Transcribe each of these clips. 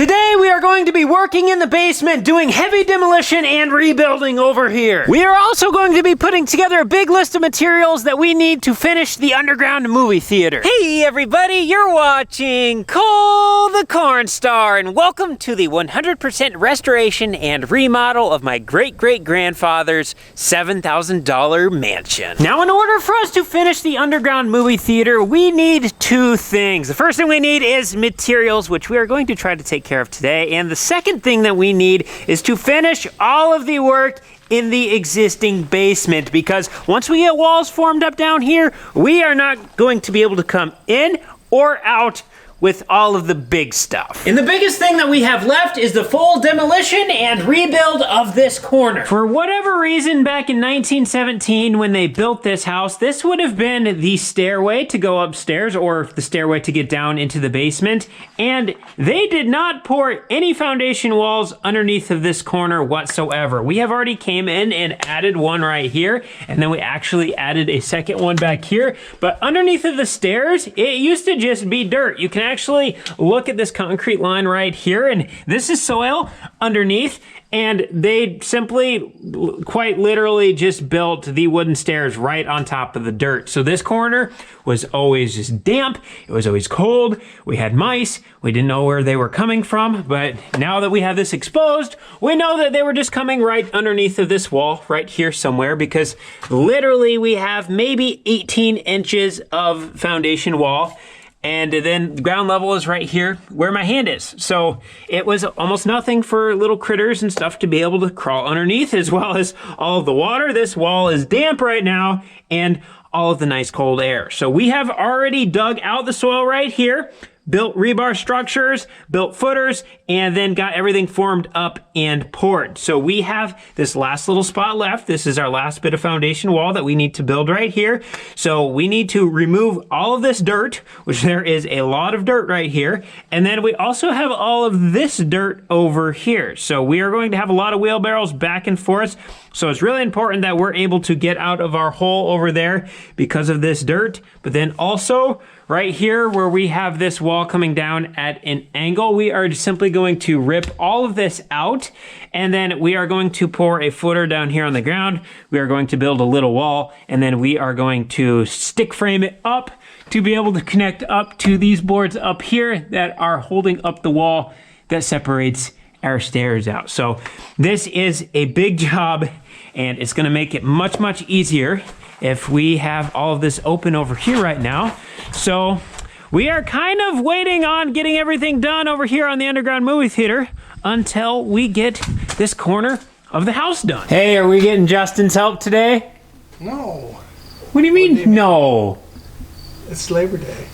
Today we are going to be working in the basement, doing heavy demolition and rebuilding over here. We are also going to be putting together a big list of materials that we need to finish the underground movie theater. Hey everybody, you're watching Cole the Corn Star, and welcome to the 100% restoration and remodel of my great-great-grandfather's $7,000 mansion. Now, in order for us to finish the underground movie theater, we need two things. The first thing we need is materials, which we are going to try to take care of today. And the second thing that we need is to finish all of the work in the existing basement, because once we get walls formed up down here, we are not going to be able to come in or out with all of the big stuff. And the biggest thing that we have left is the full demolition and rebuild of this corner. For whatever reason, back in 1917, when they built this house, this would have been the stairway to go upstairs, or the stairway to get down into the basement. And they did not pour any foundation walls underneath of this corner whatsoever. We have already came in and added one right here, and then we actually added a second one back here. But underneath of the stairs, it used to just be dirt. You can actually look at this concrete line right here, and this is soil underneath, and they simply, quite literally, just built the wooden stairs right on top of the dirt. So this corner was always just damp, it was always cold, we had mice, we didn't know where they were coming from, but now that we have this exposed, we know that they were just coming right underneath of this wall, right here somewhere, because literally we have maybe 18 inches of foundation wall, and then the ground level is right here where my hand is. So it was almost nothing for little critters and stuff to be able to crawl underneath, as well as all of the water. This wall is damp right now, and all of the nice cold air. So we have already dug out the soil right here, built rebar structures, built footers, and then got everything formed up and poured. So we have this last little spot left. This is our last bit of foundation wall that we need to build right here. So we need to remove all of this dirt, which there is a lot of dirt right here. And then we also have all of this dirt over here. So we are going to have a lot of wheelbarrows back and forth. So it's really important that we're able to get out of our hole over there because of this dirt. But then also right here where we have this wall coming down at an angle, we are simply going to rip all of this out, and then we are going to pour a footer down here on the ground. We are going to build a little wall, and then we are going to stick frame it up to be able to connect up to these boards up here that are holding up the wall that separates our stairs out. So this is a big job, and it's gonna make it much, much easier if we have all of this open over here right now. So we are kind of waiting on getting everything done over here on the underground movie theater until we get this corner of the house done. Hey, are we getting Justin's help today? No. What do you mean, no? It's Labor Day.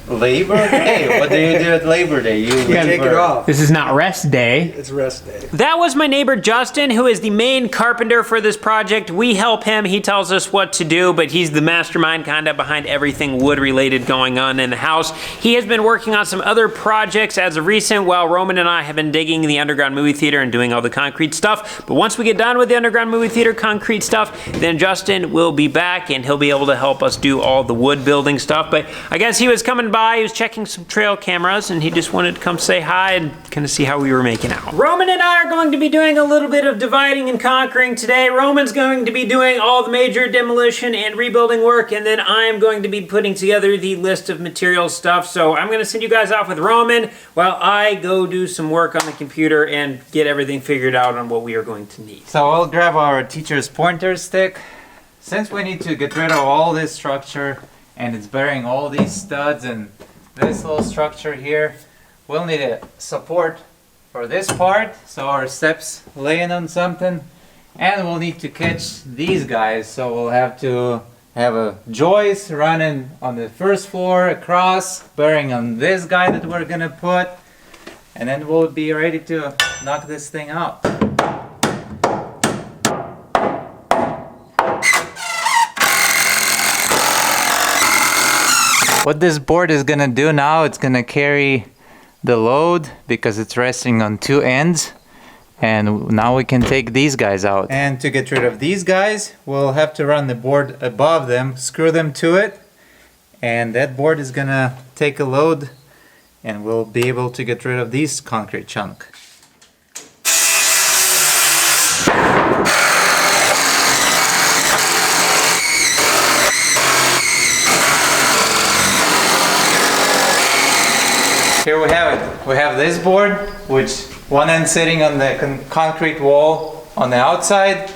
Labor Day? What do you do at Labor Day? You take it off. This is not rest day. It's rest day. That was my neighbor Justin, who is the main carpenter for this project. We help him, he tells us what to do, but he's the mastermind kind of behind everything wood related going on in the house. He has been working on some other projects as of recent, while Roman and I have been digging the underground movie theater and doing all the concrete stuff. But once we get done with the underground movie theater concrete stuff, then Justin will be back and he'll be able to help us do all the wood building stuff. But I guess he was coming by, he was checking some trail cameras, and he just wanted to come say hi and kind of see how we were making out. Roman and I are going to be doing a little bit of dividing and conquering today. Roman's going to be doing all the major demolition and rebuilding work, and then I'm going to be putting together the list of material stuff. So I'm going to send you guys off with Roman while I go do some work on the computer and get everything figured out on what we are going to need. So we'll grab our teacher's pointer stick. Since we need to get rid of all this structure, and it's bearing all these studs and this little structure here, we'll need a support for this part, so our steps laying on something, and we'll need to catch these guys, so we'll have to have a joist running on the first floor across, bearing on this guy that we're gonna put, and then we'll be ready to knock this thing out. What this board is gonna do now, it's gonna carry the load because it's resting on two ends, and now we can take these guys out. And to get rid of these guys, we'll have to run the board above them, screw them to it, and that board is gonna take a load and we'll be able to get rid of these concrete chunk. Here we have it. We have this board, which one end sitting on the concrete wall on the outside.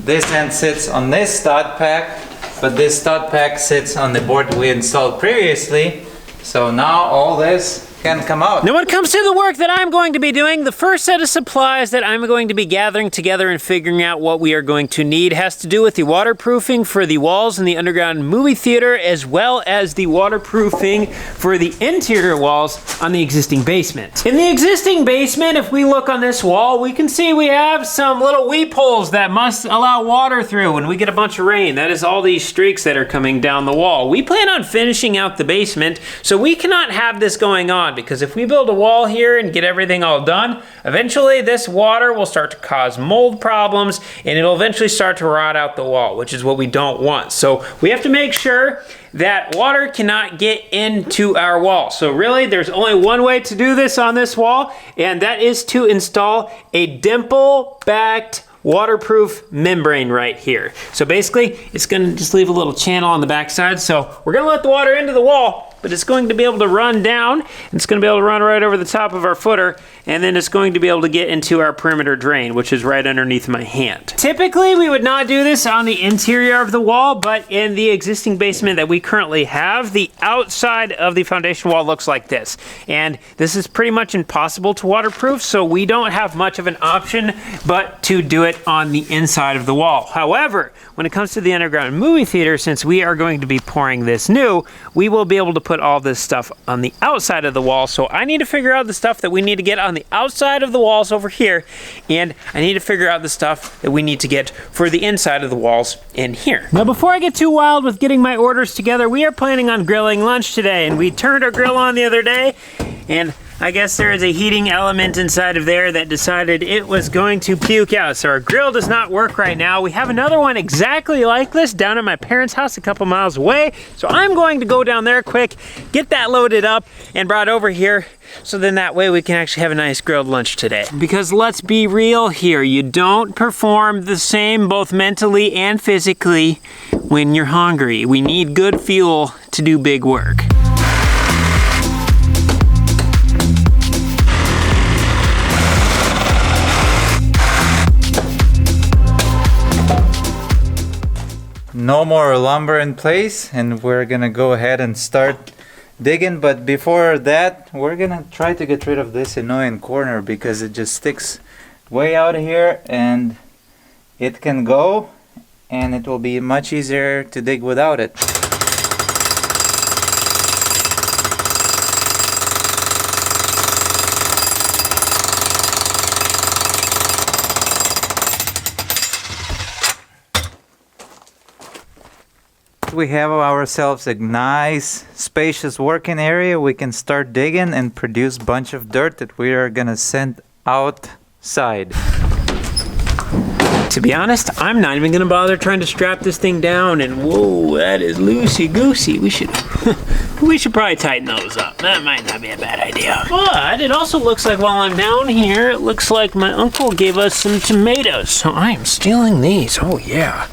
This end sits on this stud pack, but this stud pack sits on the board we installed previously. So now all this can come out. Now when it comes to the work that I'm going to be doing, the first set of supplies that I'm going to be gathering together and figuring out what we are going to need has to do with the waterproofing for the walls in the underground movie theater, as well as the waterproofing for the interior walls on the existing basement. In the existing basement, if we look on this wall, we can see we have some little weep holes that must allow water through when we get a bunch of rain. That is all these streaks that are coming down the wall. We plan on finishing out the basement, so we cannot have this going on, because if we build a wall here and get everything all done, eventually this water will start to cause mold problems and it'll eventually start to rot out the wall, which is what we don't want. So we have to make sure that water cannot get into our wall. So really, there's only one way to do this on this wall, and that is to install a dimple-backed waterproof membrane right here. So basically, it's gonna just leave a little channel on the backside. So we're gonna let the water into the wall, but it's going to be able to run down, and it's gonna be able to run right over the top of our footer, and then it's going to be able to get into our perimeter drain, which is right underneath my hand. Typically, we would not do this on the interior of the wall, but in the existing basement that we currently have, the outside of the foundation wall looks like this. And this is pretty much impossible to waterproof, so we don't have much of an option but to do it on the inside of the wall. However, when it comes to the underground movie theater, since we are going to be pouring this new, we will be able to put all this stuff on the outside of the wall. So I need to figure out the stuff that we need to get on the outside of the walls over here, and I need to figure out the stuff that we need to get for the inside of the walls in here. Now, before I get too wild with getting my orders together, we are planning on grilling lunch today, and we turned our grill on the other day, and I guess there is a heating element inside of there that decided it was going to puke out. So our grill does not work right now. We have another one exactly like this down at my parents' house a couple miles away. So I'm going to go down there quick, get that loaded up and brought over here. So then that way we can actually have a nice grilled lunch today. Because let's be real here, you don't perform the same both mentally and physically when you're hungry. We need good fuel to do big work. No more lumber in place, and we're gonna go ahead and start digging. But before that, we're gonna try to get rid of this annoying corner because it just sticks way out here, and it can go, and it will be much easier to dig without it. We have ourselves a nice spacious working area. We can start digging and produce a bunch of dirt that we are gonna send outside. To be honest, I'm not even gonna bother trying to strap this thing down, and whoa, that is loosey-goosey. We should probably tighten those up. That might not be a bad idea. But it also looks like while I'm down here, it looks like my uncle gave us some tomatoes. So I am stealing these, oh yeah.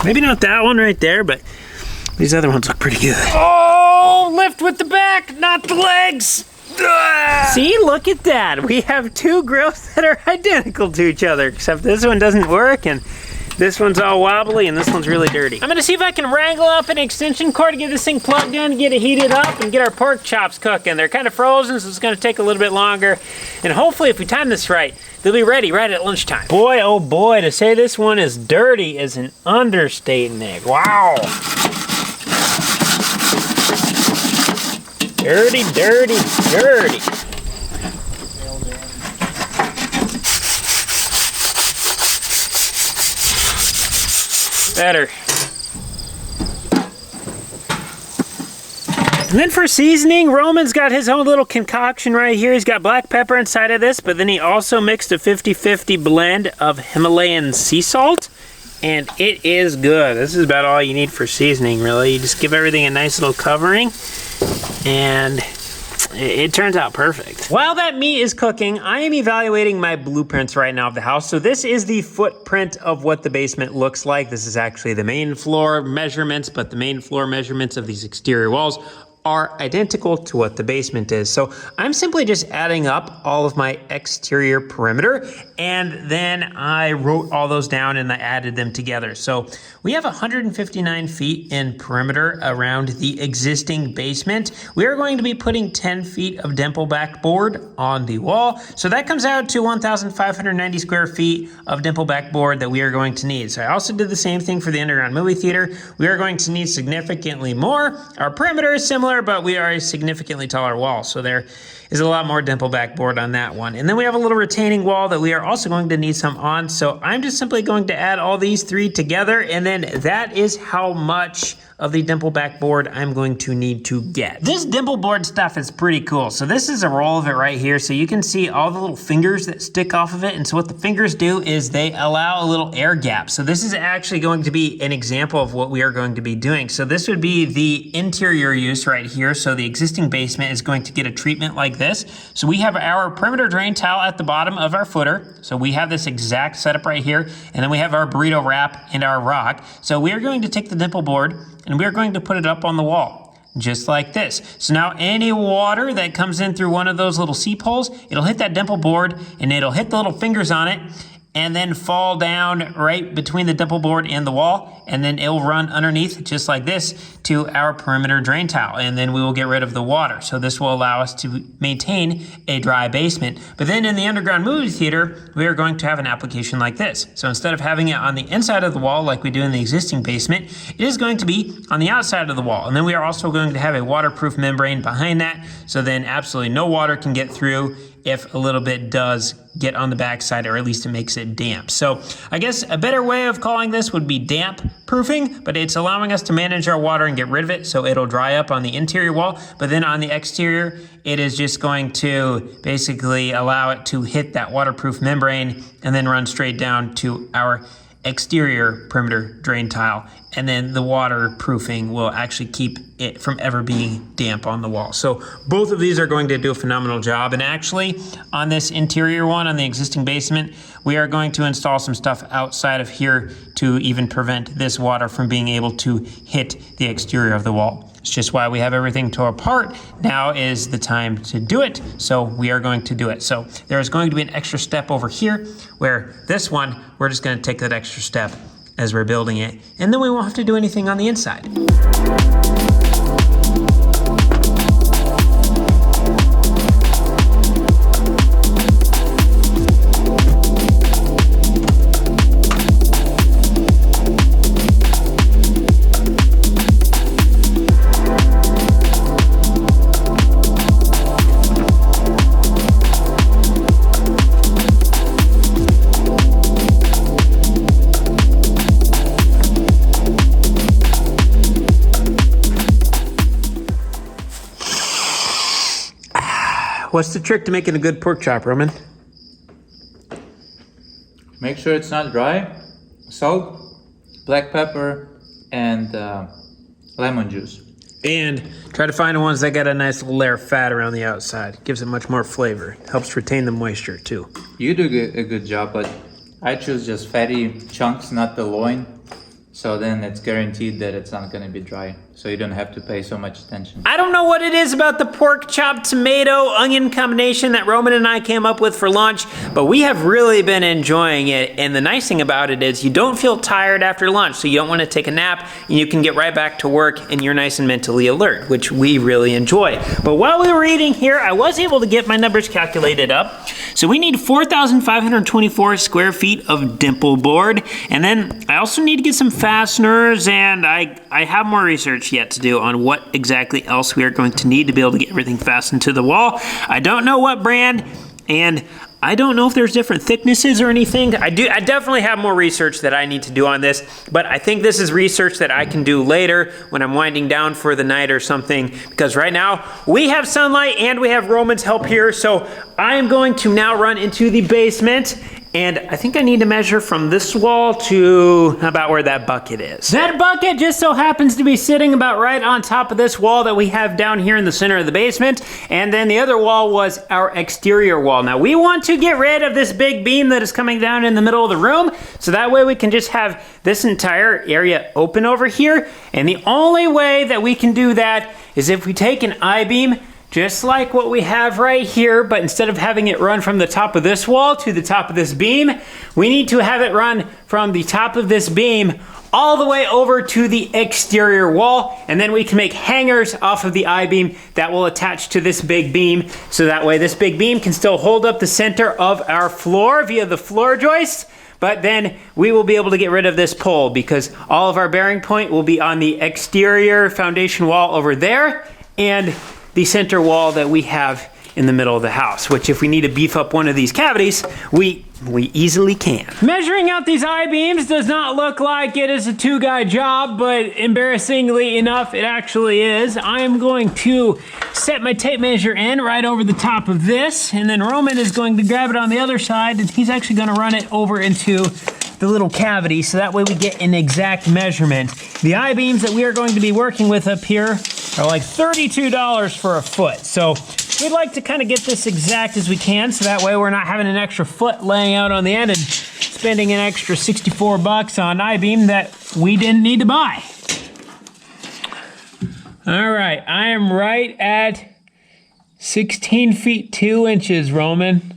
Maybe not that one right there, but these other ones look pretty good. Oh, lift with the back, not the legs. Ugh. See, look at that. We have two grills that are identical to each other, except this one doesn't work, and this one's all wobbly, and this one's really dirty. I'm gonna see if I can wrangle up an extension cord to get this thing plugged in, get it heated up, and get our pork chops cooking. They're kind of frozen, so it's gonna take a little bit longer. And hopefully, if we time this right, they'll be ready right at lunchtime. Boy, oh boy, to say this one is dirty is an understatement. Wow. Dirty, dirty, dirty. Better. And then for seasoning, Roman's got his own little concoction right here. He's got black pepper inside of this, but then he also mixed a 50-50 blend of Himalayan sea salt, and it is good. This is about all you need for seasoning, really. You just give everything a nice little covering, and it turns out perfect. While that meat is cooking, I am evaluating my blueprints right now of the house. So this is the footprint of what the basement looks like. This is actually the main floor measurements, but the main floor measurements of these exterior walls are identical to what the basement is. So I'm simply just adding up all of my exterior perimeter, and then I wrote all those down and I added them together. So we have 159 feet in perimeter around the existing basement. We are going to be putting 10 feet of dimple backboard on the wall. So that comes out to 1,590 square feet of dimple backboard that we are going to need. So I also did the same thing for the underground movie theater. We are going to need significantly more. Our perimeter is similar, but we are a significantly taller wall. So there is a lot more dimple backboard on that one. And then we have a little retaining wall that we are also going to need some on. So I'm just simply going to add all these three together, and then that is how much of the dimple backboard I'm going to need to get. This dimple board stuff is pretty cool. So this is a roll of it right here. So you can see all the little fingers that stick off of it. And so what the fingers do is they allow a little air gap. So this is actually going to be an example of what we are going to be doing. So this would be the interior use right here. So the existing basement is going to get a treatment like this. So we have our perimeter drain tile at the bottom of our footer. So we have this exact setup right here. And then we have our burrito wrap and our rock. So we are going to take the dimple board and we are going to put it up on the wall, just like this. So now any water that comes in through one of those little seep holes, it'll hit that dimple board and it'll hit the little fingers on it and then fall down right between the dimple board and the wall, and then it'll run underneath just like this to our perimeter drain tile, and then we will get rid of the water. So this will allow us to maintain a dry basement. But then in the underground movie theater, we are going to have an application like this. So instead of having it on the inside of the wall like we do in the existing basement, it is going to be on the outside of the wall. And then we are also going to have a waterproof membrane behind that, so then absolutely no water can get through if a little bit does get on the backside, or at least it makes it damp. So I guess a better way of calling this would be damp proofing, but it's allowing us to manage our water and get rid of it so it'll dry up on the interior wall. But then on the exterior, it is just going to basically allow it to hit that waterproof membrane and then run straight down to our exterior perimeter drain tile, and then the waterproofing will actually keep it from ever being damp on the wall. So both of these are going to do a phenomenal job. And actually on this interior one, on the existing basement, we are going to install some stuff outside of here to even prevent this water from being able to hit the exterior of the wall. It's just why we have everything tore apart. Now is the time to do it. So we are going to do it. So there is going to be an extra step over here, where this one, we're just going to take that extra step as we're building it. And then we won't have to do anything on the inside. What's the trick to making a good pork chop, Roman? Make sure it's not dry. Salt, black pepper, and lemon juice. And try to find the ones that got a nice little layer of fat around the outside. Gives it much more flavor. Helps retain the moisture too. You do a good job, but I choose just fatty chunks, not the loin. So then it's guaranteed that it's not going to be dry. So you don't have to pay so much attention. I don't know what it is about the pork chop tomato onion combination that Roman and I came up with for lunch, but we have really been enjoying it. And the nice thing about it is you don't feel tired after lunch, so you don't want to take a nap, and you can get right back to work and you're nice and mentally alert, which we really enjoy. But while we were eating here, I was able to get my numbers calculated up. So we need 4,524 square feet of dimple board, and then I also need to get some fasteners, and I have more research yet to do on what exactly else we are going to need to be able to get everything fastened to the wall. I don't know what brand, and I don't know if there's different thicknesses or anything. I definitely have more research that I need to do on this, but I think this is research that I can do later when I'm winding down for the night or something, because right now we have sunlight and we have Roman's help here. So I am going to now run into the basement And I think I need to measure from this wall to about where that bucket is. That bucket just so happens to be sitting about right on top of this wall that we have down here in the center of the basement. And then the other wall was our exterior wall. Now we want to get rid of this big beam that is coming down in the middle of the room, so that way we can just have this entire area open over here. And the only way that we can do that is if we take an I-beam, just like what we have right here, but instead of having it run from the top of this wall to the top of this beam, we need to have it run from the top of this beam all the way over to the exterior wall, and then we can make hangers off of the I-beam that will attach to this big beam, so that way this big beam can still hold up the center of our floor via the floor joist, but then we will be able to get rid of this pole because all of our bearing point will be on the exterior foundation wall over there, and the center wall that we have in the middle of the house, which if we need to beef up one of these cavities, we easily can. Measuring out these I-beams does not look like it is a two-guy job, but embarrassingly enough, it actually is. I am going to set my tape measure in right over the top of this, and then Roman is going to grab it on the other side, and he's actually gonna run it over into the little cavity, so that way we get an exact measurement. The I-beams that we are going to be working with up here are like $32 for a foot. So we'd like to kind of get this exact as we can, so that way we're not having an extra foot laying out on the end and spending an extra 64 bucks on I-beam that we didn't need to buy. All right, I am right at 16 feet 2 inches, Roman.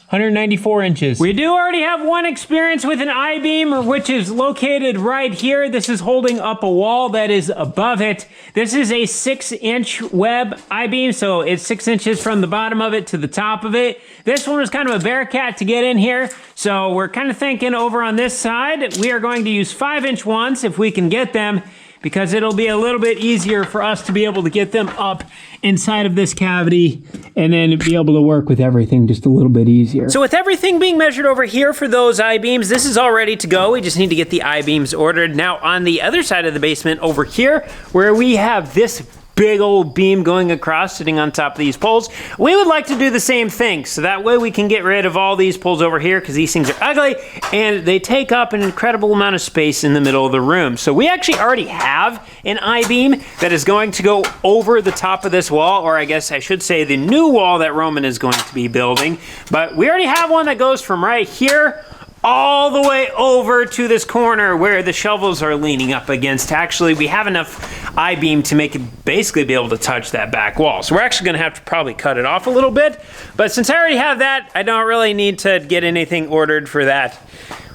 194 inches. We do already have one experience with an I-beam, which is located right here. This is holding up a wall that is above it. This is a 6-inch web I-beam, so it's 6 inches from the bottom of it to the top of it. This one was kind of a bear cat to get in here, so we're kind of thinking over on this side, we are going to use 5-inch ones if we can get them, because it'll be a little bit easier for us to be able to get them up inside of this cavity and then be able to work with everything just a little bit easier. So with everything being measured over here for those I-beams, this is all ready to go. We just need to get the I-beams ordered. Now on the other side of the basement over here, where we have this big old beam going across sitting on top of these poles, we would like to do the same thing, so that way we can get rid of all these poles over here, because these things are ugly and they take up an incredible amount of space in the middle of the room. So we actually already have an I-beam that is going to go over the top of this wall, or I guess I should say the new wall that Roman is going to be building, but we already have one that goes from right here all the way over to this corner where the shovels are leaning up against. Actually, we have enough I-beam to make it basically be able to touch that back wall. So we're actually gonna have to probably cut it off a little bit, but since I already have that, I don't really need to get anything ordered for that.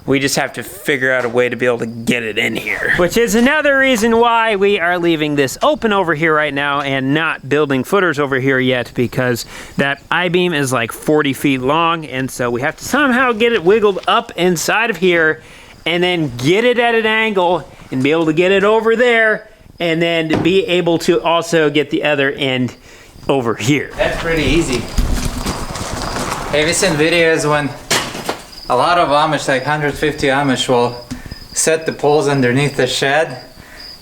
We just have to figure out a way to be able to get it in here. Which is another reason why we are leaving this open over here right now and not building footers over here yet, because that I-beam is like 40 feet long, and so we have to somehow get it wiggled up inside of here and then get it at an angle and be able to get it over there and then be able to also get the other end over here. That's pretty easy. Have you seen videos when a lot of Amish, like 150 Amish, will set the poles underneath the shed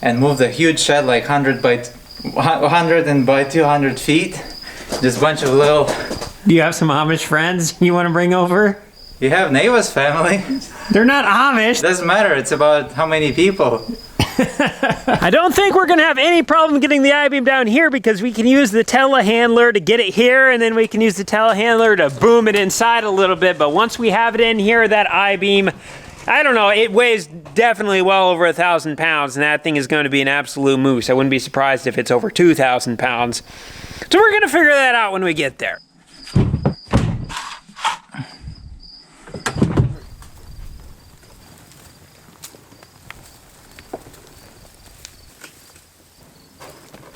and move the huge shed like 100 and by 200 feet. Just a bunch of little... Do you have some Amish friends you want to bring over? You have Neva's family. They're not Amish. Doesn't matter, it's about how many people. I don't think we're gonna have any problem getting the I-beam down here, because we can use the telehandler to get it here, and then we can use the telehandler to boom it inside a little bit. But once we have it in here, that I-beam, I don't know, it weighs definitely well over 1,000 pounds, and that thing is going to be an absolute moose. I wouldn't be surprised if it's over 2,000 pounds. So we're gonna figure that out when we get there.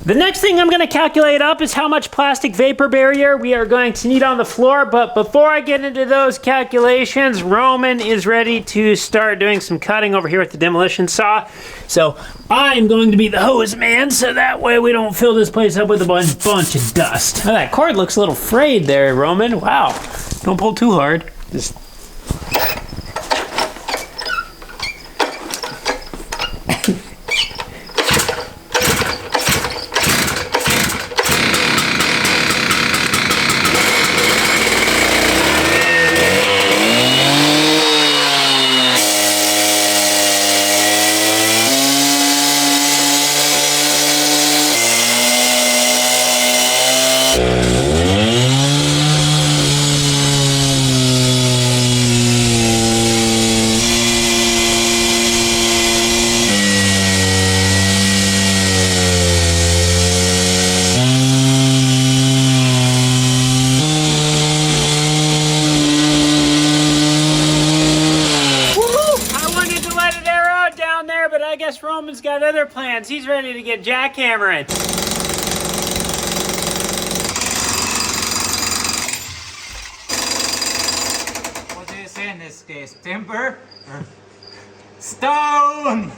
The next thing I'm going to calculate up is how much plastic vapor barrier we are going to need on the floor, but before I get into those calculations, Roman is ready to start doing some cutting over here with the demolition saw. So I'm going to be the hose man, so that way we don't fill this place up with a bunch of dust. Oh, that cord looks a little frayed there, Roman. Wow. Don't pull too hard. Just... Coleman's got other plans. He's ready to get jackhammering. What do you say in this case? Timber? Or stone?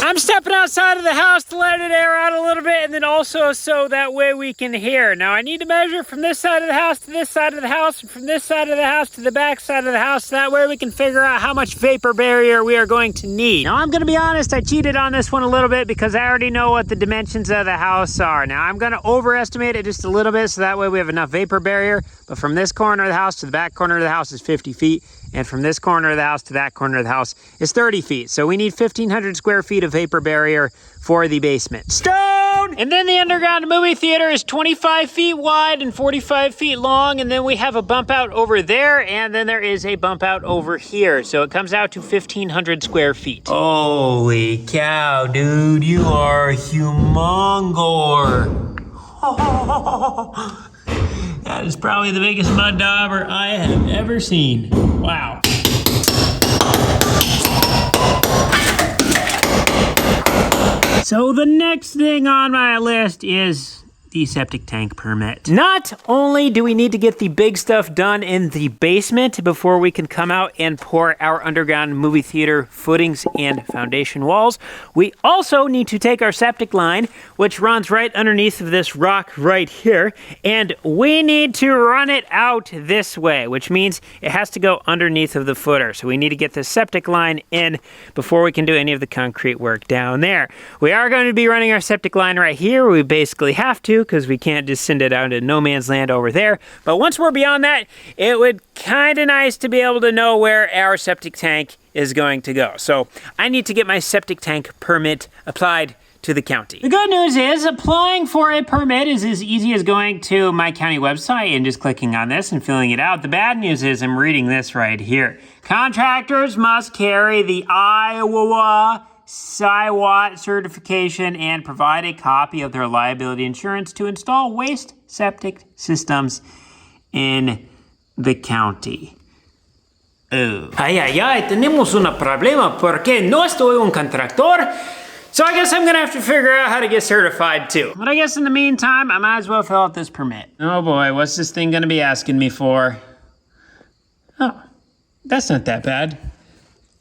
I'm stepping outside of the house to let it air out a little bit, and then also so that way we can hear. Now I need to measure from this side of the house to this side of the house, and from this side of the house to the back side of the house, so that way we can figure out how much vapor barrier we are going to need. Now I'm gonna be honest, I cheated on this one a little bit because I already know what the dimensions of the house are. Now I'm gonna overestimate it just a little bit so that way we have enough vapor barrier, but from this corner of the house to the back corner of the house is 50 feet. And from this corner of the house to that corner of the house is 30 feet. So we need 1,500 square feet of vapor barrier for the basement. Stone! And then the underground movie theater is 25 feet wide and 45 feet long. And then we have a bump out over there. And then there is a bump out over here. So it comes out to 1,500 square feet. Holy cow, dude. You are humongous. That is probably the biggest mud dauber I have ever seen. Wow. So the next thing on my list is the septic tank permit. Not only do we need to get the big stuff done in the basement before we can come out and pour our underground movie theater footings and foundation walls, we also need to take our septic line, which runs right underneath of this rock right here, and we need to run it out this way, which means it has to go underneath of the footer. So we need to get the septic line in before we can do any of the concrete work down there. We are going to be running our septic line right here. We basically have to, because we can't just send it out into no man's land over there. But once we're beyond that, it would kind of nice to be able to know where our septic tank is going to go. So I need to get my septic tank permit applied to the county. The good news is applying for a permit is as easy as going to my county website and just clicking on this and filling it out. The bad news is I'm reading this right here. Contractors must carry the Iowa SIWAT certification and provide a copy of their liability insurance to install waste septic systems in the county. Oh. Tenemos un problema porque no estoy un contractor. So I guess I'm gonna have to figure out how to get certified too. But I guess in the meantime, I might as well fill out this permit. Oh boy, what's this thing gonna be asking me for? Oh, that's not that bad.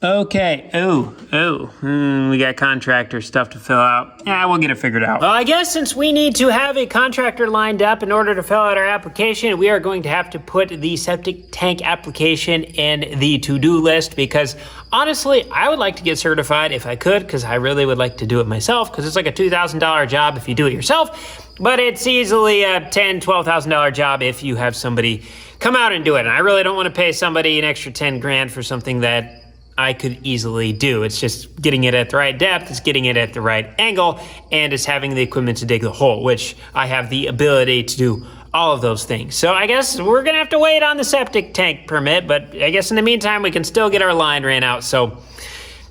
Okay, we got contractor stuff to fill out. Yeah, we'll get it figured out. Well, I guess since we need to have a contractor lined up in order to fill out our application, we are going to have to put the septic tank application in the to-do list because honestly, I would like to get certified if I could because I really would like to do it myself because it's like a $2,000 job if you do it yourself, but it's easily a $10,000, $12,000 job if you have somebody come out and do it. And I really don't want to pay somebody an extra 10 grand for something that I could easily do. It's just getting it at the right depth, it's getting it at the right angle, and it's having the equipment to dig the hole, which I have the ability to do all of those things. So I guess we're gonna have to wait on the septic tank permit, but I guess in the meantime, we can still get our line ran out. So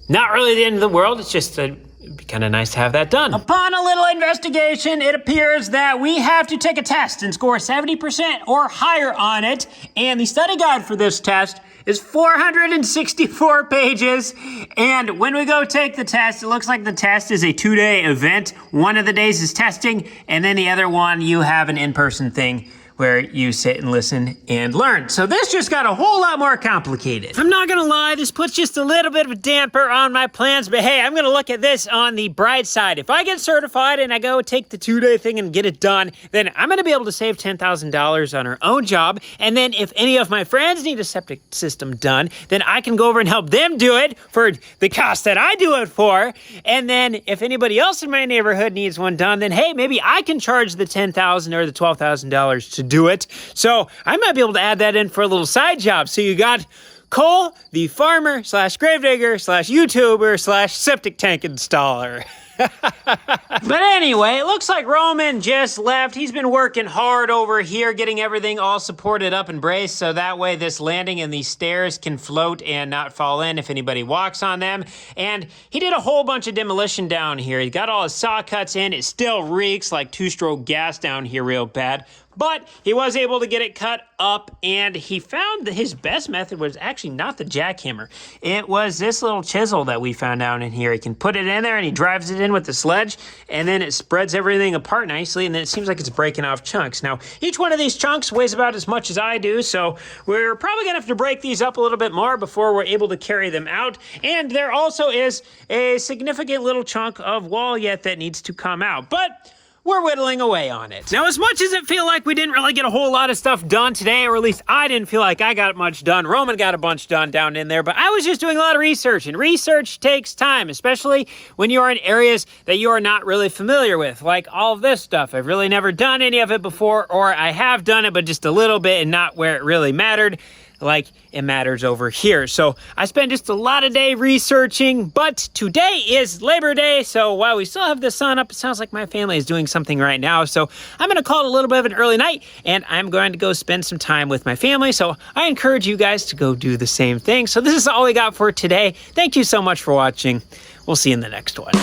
not really the end of the world, it's just it'd be kind of nice to have that done. Upon a little investigation, it appears that we have to take a test and score 70% or higher on it, and the study guide for this test is 464 pages, and when we go take the test, it looks like the test is a 2-day event. One of the days is testing, and then the other one you have an in-person thing where you sit and listen and learn. So this just got a whole lot more complicated. I'm not gonna lie, this puts just a little bit of a damper on my plans, but hey, I'm gonna look at this on the bright side. If I get certified and I go take the 2-day thing and get it done, then I'm gonna be able to save $10,000 on our own job, and then if any of my friends need a septic system done, then I can go over and help them do it for the cost that I do it for, and then if anybody else in my neighborhood needs one done, then hey, maybe I can charge the $10,000 or the $12,000 to do it. So I might be able to add that in for a little side job. So you got Cole, the farmer slash gravedigger slash YouTuber slash septic tank installer. But anyway, it looks like Roman just left. He's been working hard over here, getting everything all supported up and braced, so that way this landing and these stairs can float and not fall in if anybody walks on them. And he did a whole bunch of demolition down here. He got all his saw cuts in. It still reeks like two-stroke gas down here real bad. But he was able to get it cut up, and he found that his best method was actually not the jackhammer. It was this little chisel that we found down in here. He can put it in there, and he drives it in with the sledge, and then it spreads everything apart nicely, and then it seems like it's breaking off chunks. Now, each one of these chunks weighs about as much as I do, so we're probably going to have to break these up a little bit more before we're able to carry them out. And there also is a significant little chunk of wall yet that needs to come out. But we're whittling away on it. Now, as much as it feel like we didn't really get a whole lot of stuff done today, or at least I didn't feel like I got much done, Roman got a bunch done down in there, but I was just doing a lot of research, and research takes time, especially when you are in areas that you are not really familiar with, like all of this stuff. I've really never done any of it before, or I have done it, but just a little bit and not where it really mattered. Like it matters over here. So I spent just a lot of day researching, but today is Labor Day. So while we still have the sun up, it sounds like my family is doing something right now. So I'm going to call it a little bit of an early night, and I'm going to go spend some time with my family. So I encourage you guys to go do the same thing. So this is all we got for today. Thank you so much for watching. We'll see you in the next one.